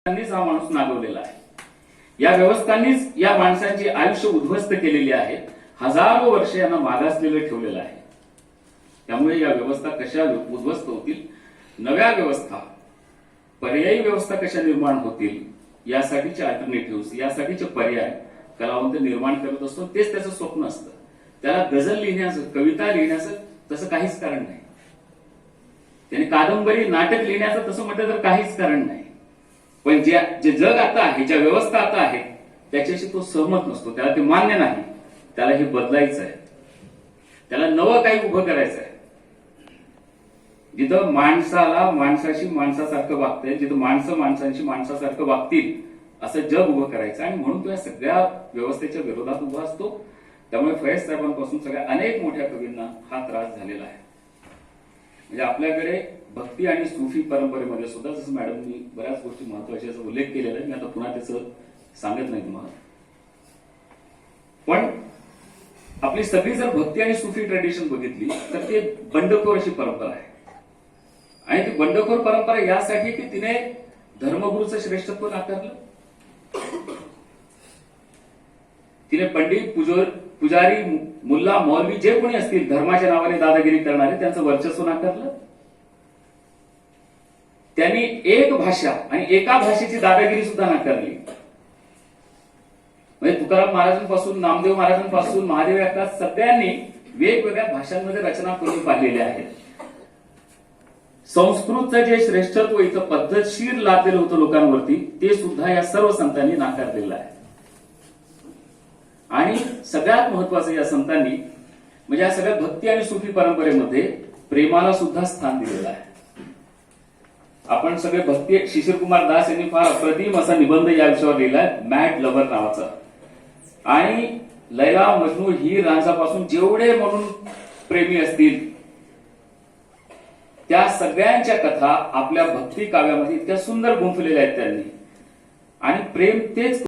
हा माणूस नागवलेला आहे. या व्यवस्थांनीच या माणसांची आयुष्य उद्ध्वस्त केलेली आहे. हजारो वर्ष यांना मागासलेलं ठेवलेलं आहे. त्यामुळे या व्यवस्था कशा उद्ध्वस्त होतील, नव्या व्यवस्था, पर्यायी व्यवस्था कशा निर्माण होतील, यासाठीचे अल्टरनेटिव्ह, यासाठीचे पर्याय कलावंत निर्माण करत असतो. तेच त्याचं स्वप्न असतं. त्याला गझल लिहिण्याचं, कविता लिहिण्याचं तसं काहीच कारण नाही. त्याने कादंबरी, नाटक लिहिण्याचं तसं म्हटलं तर काहीच कारण नाही. पण जे जग आता आहे, ज्या व्यवस्था आता आहे, त्याच्याशी तो सहमत नसतो. त्याला ते मान्य नाही. त्याला हे बदलायचं आहे. त्याला नवं काही उभं करायचं आहे. जिथं माणसाला माणसाशी माणसासारखं वागतंय, जिथं माणसं माणसांशी माणसासारखं वागतील असं जग उभं करायचं. आणि म्हणून तो या सगळ्या व्यवस्थेच्या विरोधात उभा असतो. त्यामुळे फैज साहेबांपासून सगळ्या अनेक मोठ्या कवींना हा त्रास झालेला आहे. म्हणजे आपल्याकडे भक्ती आणि सुफी परंपरेमध्ये सुद्धा, जसं मॅडमनी बऱ्याच गोष्टी महत्वाच्या उल्लेख केलेला आहे, मी आता पुन्हा त्याचं सांगत नाही तुम्हाला. पण आपली सगळी जर भक्ती आणि सुफी ट्रेडिशन बघितली तर ते बंडखोर अशी परंपरा आहे. आणि ती बंडखोर परंपरा यासाठी की तिने धर्मगुरूचं श्रेष्ठत्व नाकारलं. तिने पंडित, पुजारी, मुल्ला, मौलवी जे कोणी असतील धर्माच्या नावाने दादागिरी करणारे, त्यांचं वर्चस्व नाकारलं. त्यांनी एक भाषा आणि एका भाषेची दादागिरी सुद्धा नाकारली. म्हणजे तुकाराम महाराजांपासून, नामदेव महाराजांपासून, महादेव यात्रा सगळ्यांनी वेगवेगळ्या भाषांमध्ये रचना करून पाहिलेल्या आहेत. संस्कृतचं जे श्रेष्ठत्व इथं पद्धतशीर लादलेलं होतं लोकांवरती, ते सुद्धा या सर्व संतांनी नाकारलेलं आहे. आणि सगळ्यात महत्वाचं, या संतांनी म्हणजे या सगळ्या भक्ती आणि सुफी परंपरेमध्ये प्रेमाला सुद्धा स्थान दिलेलं आहे. आपण सगळे भक्ती, शिशिरकुमार दास यांनी फार अप्रतिम असा निबंध या विषयावर लिहिलाय, मॅड लव्हर नावाचा. आणि लैला, मजनू, हीर रांझापासून जेवढे म्हणून प्रेमी असतील त्या सगळ्यांच्या कथा आपल्या भक्ती काव्यामध्ये इतक्या सुंदर गुंफलेल्या आहेत त्यांनी. आणि प्रेम तेच